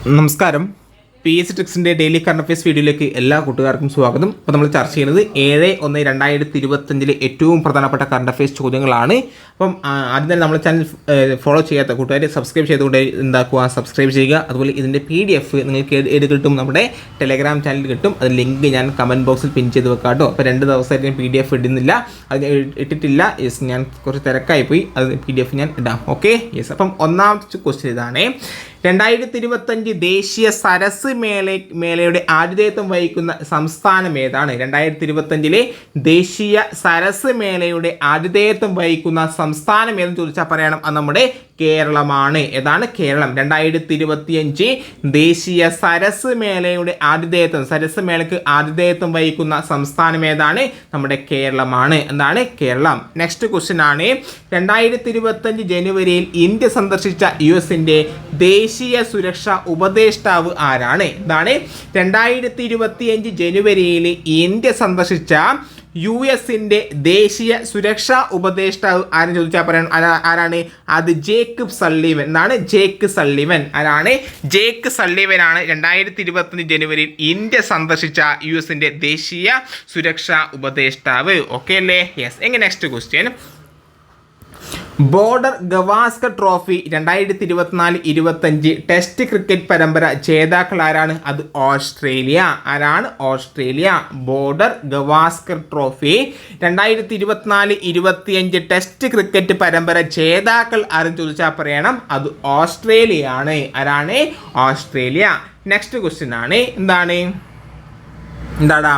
നമസ്കാരം. PS ട്രിക്സിൻ്റെ daily current affairs വീഡിയോയിലേക്ക് എല്ലാ കൂട്ടുകാർക്കും സ്വാഗതം. അപ്പോൾ നമ്മൾ ചർച്ച ചെയ്യുന്നത് 7/1/2025 ഏറ്റവും പ്രധാനപ്പെട്ട കറണ്ട് അഫയേഴ്സ് ചോദ്യങ്ങളാണ്. അപ്പം ആദ്യം തന്നെ നമ്മുടെ ചാനൽ ഫോളോ ചെയ്യാത്ത കൂട്ടുകാർ സബ്സ്ക്രൈബ് ചെയ്തുകൊണ്ട് എന്താക്കുക, സബ്സ്ക്രൈബ് ചെയ്യുക. അതുപോലെ ഇതിൻ്റെ PDF നിങ്ങൾക്ക് ഏത് കിട്ടും, നമ്മുടെ ടെലഗ്രാം ചാനലിൽ കിട്ടും. അത് ലിങ്ക് ഞാൻ കമൻറ്റ് ബോക്സിൽ പിൻ ചെയ്ത് വെക്കാം കേട്ടോ. അപ്പോൾ 2 ദിവസമായിട്ട് ഞാൻ PDF ഇടുന്നില്ല, അത് ഇട്ടിട്ടില്ല. യെസ്, ഞാൻ കുറച്ച് തിരക്കായിപ്പോയി, അത് PDF ഞാൻ ഇടാം. Okay, yes. അപ്പം ഒന്നാമത്തെ ക്വസ്റ്റ്യൻ ഇതാണ്: 2025 ദേശീയ സരസ് മേളയുടെ ആതിഥേയത്വം വഹിക്കുന്ന സംസ്ഥാനം ഏതാണ്? 2025 ദേശീയ സരസ് മേളയുടെ ആതിഥേയത്വം വഹിക്കുന്ന സംസ്ഥാനം ഏതെന്ന് ചോദിച്ചാൽ പറയണം, അത് നമ്മുടെ കേരളമാണ്. ഏതാണ്? കേരളം. 2025 ദേശീയ സരസ് മേളയുടെ സരസ് മേളയ്ക്ക് ആതിഥേയത്വം വഹിക്കുന്ന സംസ്ഥാനം ഏതാണ്? നമ്മുടെ കേരളമാണ്. എന്താണ്? കേരളം. നെക്സ്റ്റ് ക്വസ്റ്റ്യൻ ആണ്: 2025 ജനുവരിയിൽ ഇന്ത്യ സന്ദർശിച്ച US-ന്റെ ദേശീയ സുരക്ഷാ ഉപദേഷ്ടാവ് ആരാണ്? എന്താണ്? 2025 ജനുവരിയിൽ ഇന്ത്യ സന്ദർശിച്ച US-ന്റെ ദേശീയ സുരക്ഷാ ഉപദേഷ്ടാവ് ആരെന്ന് ചോദിച്ചാൽ പറയണം, ആരാണ്? അത് ജേക്കബ് സള്ളിവൻ. എന്താണ്? Jacob Sullivan. ആരാണ്? ജേക്കബ് സള്ളിവൻ ആണ് 2025 ജനുവരിയിൽ ഇന്ത്യ സന്ദർശിച്ച US-ന്റെ ദേശീയ സുരക്ഷാ ഉപദേഷ്ടാവ്. ഓക്കെ അല്ലേ? യെസ്. എങ്ങനെ? Next question: border Gavaskar trophy 2024-25 test cricket പരമ്പര ജേതാക്കൾ ആരാണ്? അത് ഓസ്ട്രേലിയ. ആരാണ്? Australia. Border Gavaskar trophy 2024-25 test cricket പരമ്പര ജേതാക്കൾ ആരെന്ന് ചോദിച്ചാൽ പറയണം, അത് ഓസ്ട്രേലിയ ആണ്. ആരാണ്? ഓസ്ട്രേലിയ. നെക്സ്റ്റ് ക്വസ്റ്റ്യൻ ആണ്: എന്താടാ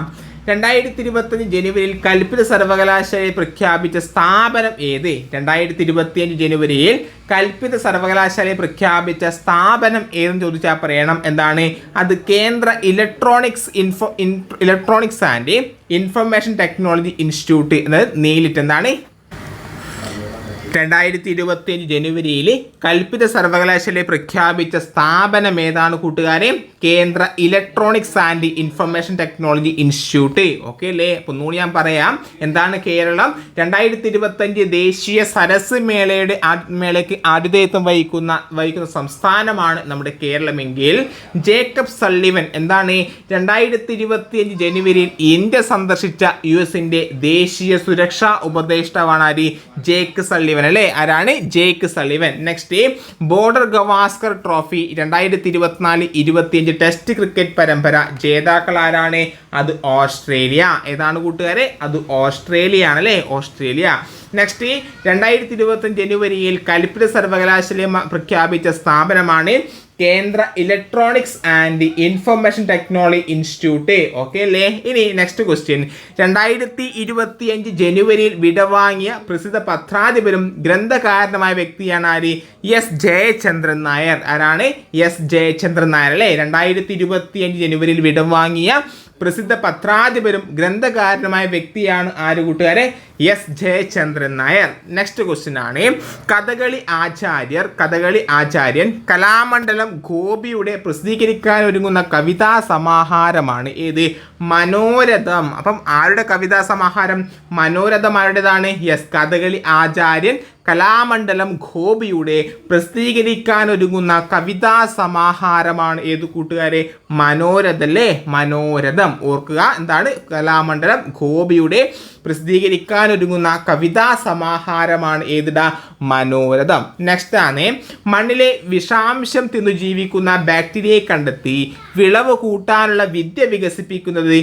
2025 ജനുവരിയിൽ കൽപ്പിത സർവകലാശാലയെ പ്രഖ്യാപിച്ച സ്ഥാപനം ഏത്? 2025 ജനുവരിയിൽ കൽപ്പിത സർവകലാശാലയെ പ്രഖ്യാപിച്ച സ്ഥാപനം ഏതെന്ന് ചോദിച്ചാൽ പറയണം, എന്താണ്? അത് കേന്ദ്ര electronics and information technology institute എന്നത് നീലിറ്റ്. എന്താണ്? 2025 ജനുവരിയിൽ കൽപ്പിത സർവകലാശാലയെ പ്രഖ്യാപിച്ച സ്ഥാപനം ഏതാണ് കൂട്ടുകാരെ? കേന്ദ്ര electronics and information technology institute. Okay അല്ലേ? അപ്പോൾ ഒന്നുകൂടി ഞാൻ പറയാം. എന്താണ് കേരളം? 2025 ദേശീയ സരസ് മേളയ്ക്ക് ആതിഥേയത്വം വഹിക്കുന്ന സംസ്ഥാനമാണ് നമ്മുടെ കേരളമെങ്കിൽ ജേക്കബ് സള്ളിവൻ എന്താണ്? 2025 ജനുവരിയിൽ ഇന്ത്യ സന്ദർശിച്ച US-ന്റെ ദേശീയ സുരക്ഷാ ഉപദേഷ്ടാവാണ് ആര്? ജേക്കബ് സള്ളിവൻ അല്ലേ? ആരാണ്? Jacob Sullivan. Next, border Gavaskar trophy 2024-25 test cricket പരമ്പര ജേതാക്കൾ ആരാണ്? അത് ഓസ്ട്രേലിയ. ഏതാണ് കൂട്ടുകാരെ? അത് ഓസ്ട്രേലിയ ആണ് അല്ലേ? ഓസ്ട്രേലിയ. നെക്സ്റ്റ്, 2025 ജനുവരിയിൽ കൽപ്പിത സർവകലാശാല പ്രഖ്യാപിച്ച സ്ഥാപനമാണ് കേന്ദ്ര electronics and information technology institute. Okay അല്ലേ? ഇനി നെക്സ്റ്റ് ക്വസ്റ്റ്യൻ: 2025 ജനുവരിയിൽ വിടവാങ്ങിയ പ്രസിദ്ധ പത്രാധിപരും ഗ്രന്ഥകാരനുമായ വ്യക്തിയാണ് ആര്? S ജയചന്ദ്രൻ നായർ. ആരാണ്? S ജയചന്ദ്രൻ നായർ അല്ലേ? 2025 ജനുവരിയിൽ വിടവാങ്ങിയ പ്രസിദ്ധ പത്രാധിപരും ഗ്രന്ഥകാരനുമായ വ്യക്തിയാണ് ആര് കൂട്ടുകാരെ? S Jayachandran Nair. Next question ആണ്: കഥകളി ആചാര്യൻ കലാമണ്ഡലം ഗോപിയുടെ പ്രസിദ്ധീകരിക്കാൻ ഒരുങ്ങുന്ന കവിതാ സമാഹാരമാണ് ഏത്? മനോരഥം. അപ്പം ആരുടെ കവിതാ സമാഹാരം? മനോരഥം. ആരുടേതാണ്? യെസ്, കഥകളി ആചാര്യൻ കലാമണ്ഡലം ഗോപിയുടെ പ്രസിദ്ധീകരിക്കാൻ ഒരുങ്ങുന്ന കവിതാ സമാഹാരമാണ് ഏത് കൂട്ടുകാരെ? മനോരഥം അല്ലേ? മനോരഥം. ഓർക്കുക, എന്താണ്? കലാമണ്ഡലം ഗോപിയുടെ പ്രസിദ്ധീകരിക്കാൻ ഒരുങ്ങുന്ന കവിതാ സമാഹാരമാണ് ഏതിടാ? മനോരഥം. നെക്സ്റ്റ് ആണ്: മണ്ണിലെ വിഷാംശം തിന്നു ജീവിക്കുന്ന ബാക്ടീരിയയെ കണ്ടെത്തി വിളവ് കൂട്ടാനുള്ള വിദ്യ വികസിപ്പിക്കുന്നത്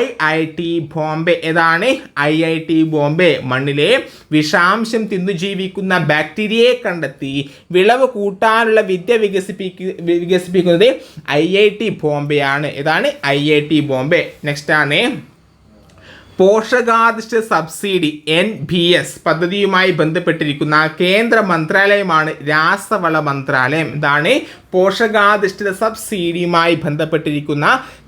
IIT ബോംബെ. ഏതാണ്? IIT ബോംബെ. മണ്ണിലെ വിഷാംശം തിന്നു ജീവിക്കുന്ന ബാക്ടീരിയയെ കണ്ടെത്തി വിളവ് കൂട്ടാനുള്ള വിദ്യ വികസിപ്പിക്കുന്നത് IIT ബോംബെ ആണ്. ഏതാണ്? IIT ബോംബെ. നെക്സ്റ്റ് ആണ്: പോഷകാധിഷ്ഠിത സബ്സിഡി NBS പദ്ധതിയുമായി ബന്ധപ്പെട്ടിരിക്കുന്ന കേന്ദ്ര മന്ത്രാലയമാണ് രാസവള മന്ത്രാലയം. എന്താണ്? പോഷകാധിഷ്ഠിത സബ്സിഡിയുമായി ബന്ധപ്പെട്ടിരിക്കുന്ന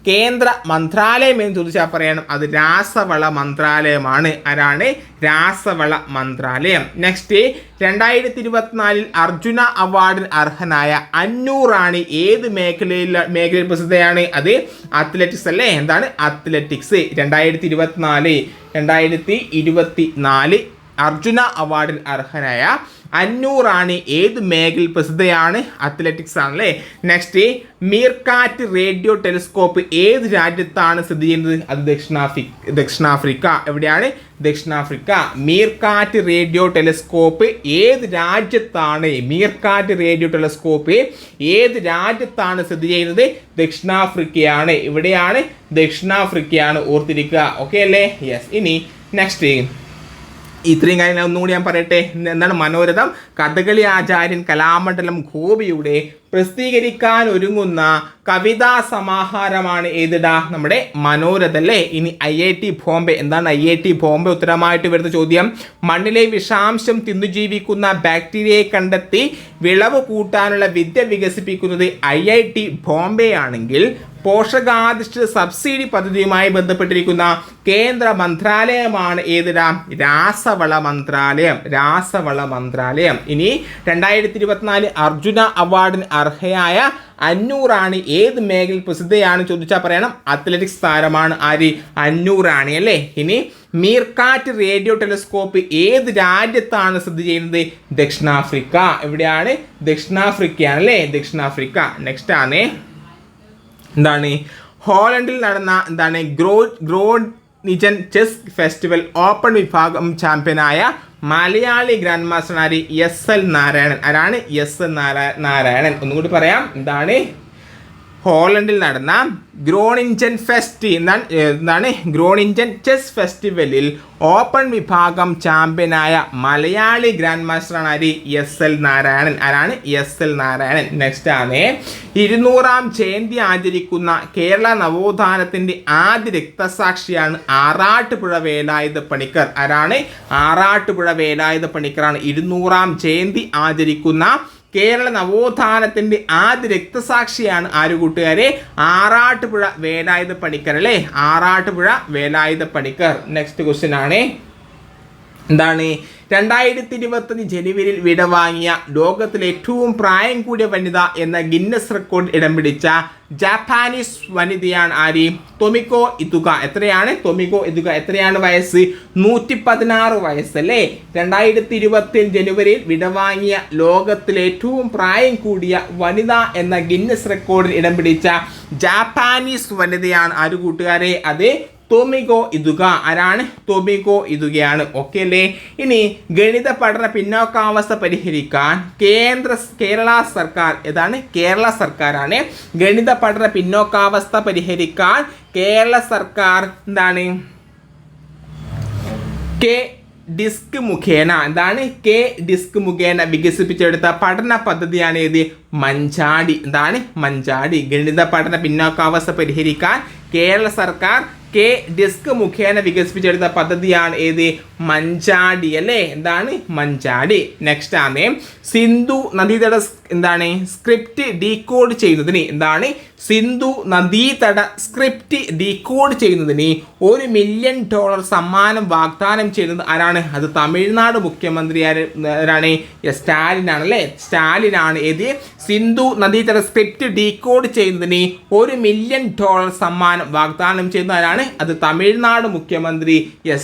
കേന്ദ്ര മന്ത്രാലയം എന്ന് ചോദിച്ചാൽ പറയണം, അത് രാസവള മന്ത്രാലയമാണ്. ആരാണ്? രാസവള മന്ത്രാലയം. നെക്സ്റ്റ്, 2024 അർജുന അവാർഡിന് അർഹനായ അന്നു റാണി ഏത് മേഖലയിൽ പ്രസിദ്ധയാണ്? അത് അത്ലറ്റിക്സ് അല്ലേ? എന്താണ്? അത്ലറ്റിക്സ്. 2024 അർജുന അവാർഡിന് അർഹനായ അന്നു റാണി ഏത് മേഖലയിൽ പ്രസിദ്ധയാണ്? അത്ലറ്റിക്സ് ആണല്ലേ. നെക്സ്റ്റ്, മീർക്കാറ്റ് റേഡിയോ ടെലിസ്കോപ്പ് ഏത് രാജ്യത്താണ് സ്ഥിതി ചെയ്യുന്നത്? അത് ദക്ഷിണാഫ്രിക്ക. എവിടെയാണ്? ദക്ഷിണാഫ്രിക്ക. മീർക്കാറ്റ് റേഡിയോ ടെലിസ്കോപ്പ് ഏത് രാജ്യത്താണ്? മീർക്കാറ്റ് റേഡിയോ ടെലിസ്കോപ്പ് ഏത് രാജ്യത്താണ് സ്ഥിതി ചെയ്യുന്നത്? ദക്ഷിണാഫ്രിക്കയാണ്. ഇവിടെയാണ് ദക്ഷിണാഫ്രിക്കയാണ്, ഓർത്തിരിക്കുക. ഓക്കെ അല്ലേ? യെസ്. ഇനി നെക്സ്റ്റ്, ഇത്രയും കാര്യങ്ങൾ ഒന്നുകൂടി ഞാൻ പറയട്ടെ. എന്താണ്? മനോരഥം കഥകളി ആചാര്യൻ കലാമണ്ഡലം ഗോപിയുടെ പ്രസിദ്ധീകരിക്കാൻ ഒരുങ്ങുന്ന കവിതാ സമാഹാരമാണ് ഏതിടാ? നമ്മുടെ മനോരഥം അല്ലേ. ഇനി IIT ബോംബെ. എന്താണ് IIT ബോംബെ? ഉത്തരമായിട്ട് വരുന്ന ചോദ്യം, മണ്ണിലെ വിഷാംശം തിന്നുജീവിക്കുന്ന ബാക്ടീരിയയെ കണ്ടെത്തി വിളവ് കൂട്ടാനുള്ള വിദ്യ വികസിപ്പിക്കുന്നത് IIT ബോംബെ ആണെങ്കിൽ പോഷകാധിഷ്ഠിത സബ്സിഡി പദ്ധതിയുമായി ബന്ധപ്പെട്ടിരിക്കുന്ന കേന്ദ്ര മന്ത്രാലയമാണ് ഏതിടാം? രാസവള മന്ത്രാലയം. രാസവള മന്ത്രാലയം. ഇനി 2024 അർജുന അവാർഡിന് അർഹയായ അന്നു റാണി ഏത് മേഖലയിൽ പ്രസിദ്ധയാണ് ചോദിച്ചാൽ പറയണം അത്ലറ്റിക്സ് താരമാണ്. ആര്? അന്നു റാണി അല്ലേ. ഇനി മീർക്കാറ്റ് റേഡിയോ ടെലിസ്കോപ്പ് ഏത് രാജ്യത്താണ് സ്ഥിതി ചെയ്യുന്നത്? ദക്ഷിണാഫ്രിക്ക. എവിടെയാണ്? ദക്ഷിണാഫ്രിക്കയാണ് അല്ലേ. ദക്ഷിണാഫ്രിക്ക. നെക്സ്റ്റ് ആണ് എന്താണ്? ഹോളണ്ടിൽ നടന്ന എന്താണ് ഗ്രോണിജൻ ചെസ് ഫെസ്റ്റിവൽ ഓപ്പൺ വിഭാഗം ചാമ്പ്യനായ മലയാളി ഗ്രാൻഡ് മാസ്റ്റർ ആര്? SL നാരായണൻ. ആരാണ്? SL നാരായണൻ. ഒന്നുകൂടി പറയാം. എന്താണ്? ഹോളണ്ടിൽ നടന്ന ഗ്രോണിഞ്ചൻ ഫെസ്റ്റ് എന്താണ് ഗ്രോണിഞ്ചൻ ചെസ് ഫെസ്റ്റിവലിൽ ഓപ്പൺ വിഭാഗം ചാമ്പ്യനായ മലയാളി ഗ്രാൻഡ് മാസ്റ്ററാണ് ആര്? SL നാരായണൻ. ആരാണ്? SL നാരായണൻ. നെക്സ്റ്റ് ആണ് 200ാം ജയന്തി ആചരിക്കുന്ന കേരള നവോത്ഥാനത്തിന്റെ ആദ്യ രക്തസാക്ഷിയാണ് ആറാട്ടുപുഴ വേലായുധ പണിക്കർ. ആരാണ്? ആറാട്ടുപുഴ വേലായുധ പണിക്കറാണ് 200ാം ജയന്തി ആചരിക്കുന്ന കേരള നവോത്ഥാനത്തിന്റെ ആദ്യ രക്തസാക്ഷിയാണ്. ആര് കൂട്ടുകാരെ? ആറാട്ടുപുഴ വേലായുധ പണിക്കർ അല്ലേ. ആറാട്ടുപുഴ വേലായുധ പണിക്കർ. നെക്സ്റ്റ് ക്വസ്റ്റ്യൻ ആണ് എന്താണ്? 2025 ജനുവരിയിൽ വിടവാങ്ങിയ ലോകത്തിലെ ഏറ്റവും പ്രായം കൂടിയ വനിത എന്ന ഗിന്നസ് റെക്കോർഡ് ഇടം പിടിച്ച ജാപ്പാനീസ് വനിതയാണ് ആര്? ടൊമിക്കോ ഇതുക. എത്രയാണ്? ടൊമിക്കോ ഇതുക. എത്രയാണ് വയസ്സ്? 116 വയസ്സല്ലേ. 2025 ജനുവരിയിൽ വിടവാങ്ങിയ ലോകത്തിലെ ഏറ്റവും പ്രായം കൂടിയ വനിത എന്ന ഗിന്നസ് റെക്കോർഡിൽ ഇടം പിടിച്ച ജാപ്പാനീസ് വനിതയാണ് ആര് കൂട്ടുകാരെ? അത് ടൊമിക്കോ ഇതുക. ആരാണ്? ടൊമിക്കോ ഇതുകയാണ്. ഓക്കെ അല്ലേ. ഇനി ഗണിത പഠന പിന്നോക്കാവസ്ഥ പരിഹരിക്കാൻ കേരള സർക്കാർ ഏതാണ്? കേരള സർക്കാരാണ്. ഗണിത പഠന പിന്നോക്കാവസ്ഥ പരിഹരിക്കാൻ കേരള സർക്കാർ എന്താണ്? ഡിസ്ക് മുഖേന എന്താണ്? ഡിസ്ക് മുഖേന വികസിപ്പിച്ചെടുത്ത പഠന പദ്ധതിയാണ് ഏത്? മഞ്ചാടി. എന്താണ്? മഞ്ചാടി. ഗണിത പഠന പിന്നോക്കാവസ്ഥ പരിഹരിക്കാൻ കേരള സർക്കാർ ഡിസ്ക് മുഖേന വികസിപ്പിച്ചെടുത്ത പദ്ധതിയാണ് ഏത്? മഞ്ചാടി അല്ലേ. എന്താണ്? മഞ്ചാടി. നെക്സ്റ്റ് ആണ് സിന്ധു നദീതട എന്താണ് സ്ക്രിപ്റ്റ് ഡീകോഡ് ചെയ്യുന്നതിന് എന്താണ്? സിന്ധു നദീതട സ്ക്രിപ്റ്റ് ഡീകോഡ് ചെയ്യുന്നതിന് $1 മില്യൺ സമ്മാനം വാഗ്ദാനം ചെയ്യുന്നത് ആരാണ്? അത് തമിഴ്നാട് മുഖ്യമന്ത്രി ആരാണ്? സ്റ്റാലിനാണ് അല്ലേ. സ്റ്റാലിനാണ് ഏത്? സിന്ധു നദീതട സ്ക്രിപ്റ്റ് ഡീകോഡ് ചെയ്യുന്നതിന് $1 മില്യൺ സമ്മാനം വാഗ്ദാനം ചെയ്യുന്ന ആരാണ്? അത് തമിഴ്നാട് മുഖ്യമന്ത്രി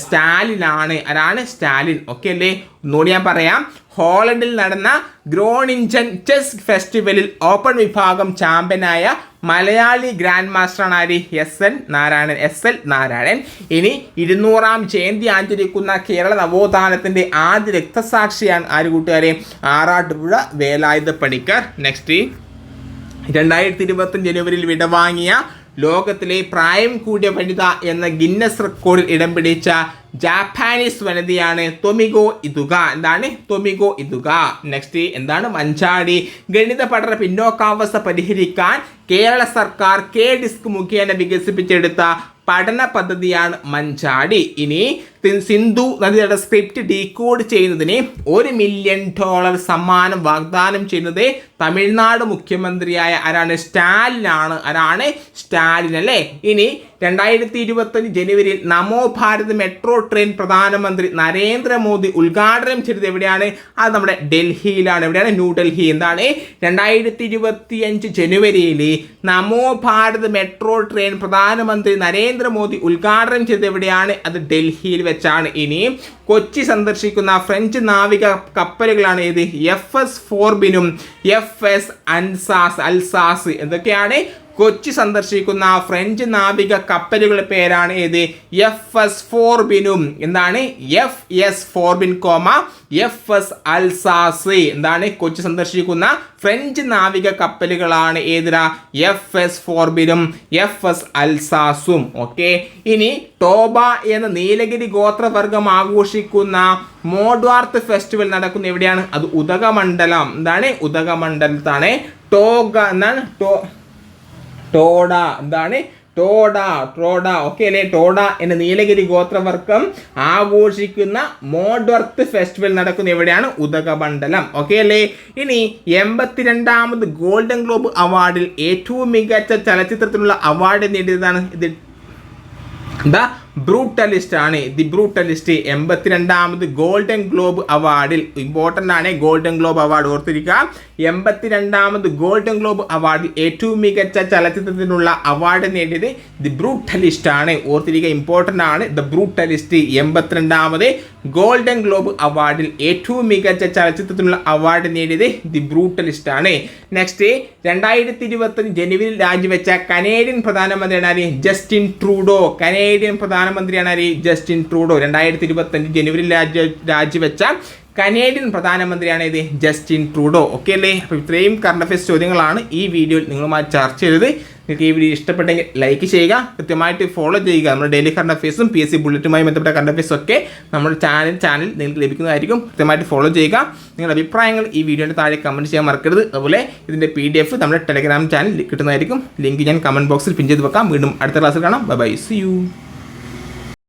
സ്റ്റാലിനാണ്. ആരാണ്? സ്റ്റാലിൻ. ഓക്കെ അല്ലേ. ഒന്നുകൂടി ഞാൻ പറയാം. ഹോളണ്ടിൽ നടന്ന ഗ്രോണിഞ്ചൻ ചെസ് ഫെസ്റ്റിവലിൽ ഓപ്പൺ വിഭാഗം ചാമ്പ്യനായ മലയാളി ഗ്രാൻഡ് മാസ്റ്ററാണ് ആര്? SL നാരായണൻ. ഇനി 200ാം ജയന്തി ആചരിക്കുന്ന കേരള നവോത്ഥാനത്തിന്റെ ആദ്യ രക്തസാക്ഷിയാണ് ആര് കൂട്ടുകാരെ? ആറാട്ടുപുഴ വേലായുധ പണിക്കർ. നെക്സ്റ്റ് 2025 ജനുവരിയിൽ വിടവാങ്ങിയ ലോകത്തിലെ പ്രായം കൂടിയ വനിത എന്ന ഗിന്നസ് റെക്കോർഡിൽ ഇടം പിടിച്ച ജാപ്പാനീസ് വനിതയാണ് ടൊമിക്കോ ഇതുക. എന്താണ്? ടൊമിക്കോ ഇതുക. നെക്സ്റ്റ് എന്താണ്? മഞ്ചാടി. ഗണിത പഠന പിന്നോക്കാവസ്ഥ പരിഹരിക്കാൻ കേരള സർക്കാർ ഡിസ്ക് മുഖേന വികസിപ്പിച്ചെടുത്ത പഠന പദ്ധതിയാണ് മഞ്ചാടി. ഇനി സിന്ധു നദിയുടെ സ്ക്രിപ്റ്റ് ഡീകോഡ് ചെയ്യുന്നതിന് $1 മില്യൺ സമ്മാനം വാഗ്ദാനം ചെയ്യുന്നത് തമിഴ്നാട് മുഖ്യമന്ത്രിയായ ആരാണ്? സ്റ്റാലിനാണ്. ആരാണ്? സ്റ്റാലിൻ അല്ലേ. ഇനി 2025 ജനുവരിയിൽ നമോ ഭാരത് മെട്രോ ട്രെയിൻ പ്രധാനമന്ത്രി നരേന്ദ്രമോദി ഉദ്ഘാടനം ചെയ്തത് എവിടെയാണ്? അത് നമ്മുടെ ഡൽഹിയിലാണ്. എവിടെയാണ്? ന്യൂഡൽഹി. എന്താണ്? 2025 ജനുവരിയിൽ നമോ ഭാരത് മെട്രോ ട്രെയിൻ പ്രധാനമന്ത്രി നരേന്ദ്രമോദി ഉദ്ഘാടനം ചെയ്തത് എവിടെയാണ്? അത് ഡൽഹിയിൽ വെച്ചാണ്. ഇനി കൊച്ചി സന്ദർശിക്കുന്ന ഫ്രഞ്ച് നാവിക കപ്പലുകളാണ് ഏത്? FS ഫോർബിനും FS Alsace. എന്തൊക്കെയാണ്? കൊച്ചി സന്ദർശിക്കുന്ന ഫ്രഞ്ച് നാവിക കപ്പലുകളുടെ പേരാണ് ഏത്? FS ഫോർബിനും എന്താണ്? FS Forbin, FS Alsace. എന്താണ്? കൊച്ചി സന്ദർശിക്കുന്ന ഫ്രഞ്ച് നാവിക കപ്പലുകളാണ് ഏതിരാ? FS ഫോർബിനും FS അൽസാസും. ഓക്കെ. ഇനി ടോബ എന്ന നീലഗിരി ഗോത്രവർഗം ആഘോഷിക്കുന്ന മോഡ്വാർത്ത് ഫെസ്റ്റിവൽ നടക്കുന്ന എവിടെയാണ്? അത് ഉദകമണ്ഡലം. എന്താണ്? ഉദകമണ്ഡലത്താണ്. ടോഡ. എന്താണ്? ടോഡ. ഓക്കെ അല്ലേ? ടോഡ എന്ന നീലഗിരി ഗോത്രവർഗം ആഘോഷിക്കുന്ന മോഡ്വർത്ത് ഫെസ്റ്റിവൽ നടക്കുന്ന എവിടെയാണ്? ഉദകമണ്ഡലം. ഓക്കെ അല്ലേ? ഇനി 82ാമത് ഗോൾഡൻ ഗ്ലോബ് അവാർഡിൽ ഏറ്റവും മികച്ച ചലച്ചിത്രത്തിനുള്ള അവാർഡ് നേടിയതാണ് ഇത്. ബ്രൂട്ടലിസ്റ്റ് ആണ്. ദി ബ്രൂട്ടലിസ്റ്റ് 82ാമത് ഗോൾഡൻ ഗ്ലോബ് അവാർഡിൽ, ഇമ്പോർട്ടൻ്റ് ആണ് ഗോൾഡൻ ഗ്ലോബ് അവാർഡ്, ഓർത്തിരിക്കുക. 82ാമത് ഗോൾഡൻ ഗ്ലോബ് അവാർഡിൽ ഏറ്റവും മികച്ച ചലച്ചിത്രത്തിനുള്ള അവാർഡ് നേടിയത് ദി ബ്രൂട്ടലിസ്റ്റ് ആണ്. ഓർത്തിരിക്കുക, ഇമ്പോർട്ടൻ്റ് ആണ്. ദ ബ്രൂട്ടലിസ്റ്റ് 82ാമത് ഗോൾഡൻ ഗ്ലോബ് അവാർഡിൽ ഏറ്റവും മികച്ച ചലച്ചിത്രത്തിനുള്ള അവാർഡ് നേടിയത് ദി ബ്രൂട്ടലിസ്റ്റ് ആണ്. നെക്സ്റ്റ്, 2025 ജനുവരിയിൽ രാജിവെച്ച കനേഡിയൻ പ്രധാനമന്ത്രിയാണ് ജസ്റ്റിൻ ട്രൂഡോ. കനേഡിയൻ പ്രധാനമന്ത്രിയാണ് ജസ്റ്റിൻ ട്രൂഡോ. 2025 ജനുവരിയിൽ രാജിവെച്ച കനേഡിയൻ പ്രധാനമന്ത്രിയാണ് ഇത് ജസ്റ്റിൻ ട്രൂഡോ. ഓക്കെ അല്ലേ? അപ്പോൾ ഇത്രയും കറണ്ട് അഫയേഴ്സ് ചോദ്യങ്ങളാണ് ഈ വീഡിയോയിൽ നിങ്ങളുമായി ചർച്ച ചെയ്തത്. നിങ്ങൾക്ക് ഈ വീഡിയോ ഇഷ്ടപ്പെട്ടെങ്കിൽ ലൈക്ക് ചെയ്യുക, കൃത്യമായിട്ട് ഫോളോ ചെയ്യുക. നമ്മുടെ ഡെയിലി കറണ്ട് അഫയേഴ്സും PSC ബുള്ളറ്റുമായി ബന്ധപ്പെട്ട കറണ്ട് അഫയേഴ്സും ഒക്കെ നമ്മുടെ ചാനൽ നിങ്ങൾക്ക് ലഭിക്കുന്നതായിരിക്കും. കൃത്യമായിട്ട് ഫോളോ ചെയ്യുക. നിങ്ങളുടെ അഭിപ്രായങ്ങൾ ഈ വീഡിയോയുടെ താഴെ കമൻറ്റ് ചെയ്യാൻ മറക്കരുത്. അതുപോലെ ഇതിൻ്റെ PDF നമ്മുടെ ടെലഗ്രാം ചാനൽ കിട്ടുന്നതായിരിക്കും. ലിങ്ക് ഞാൻ കമൻറ്റ് ബോക്സിൽ പിൻ ചെയ്ത് വെക്കാം. വീണ്ടും അടുത്ത ക്ലാസ്സിൽ കാണാം. ബൈ. See U.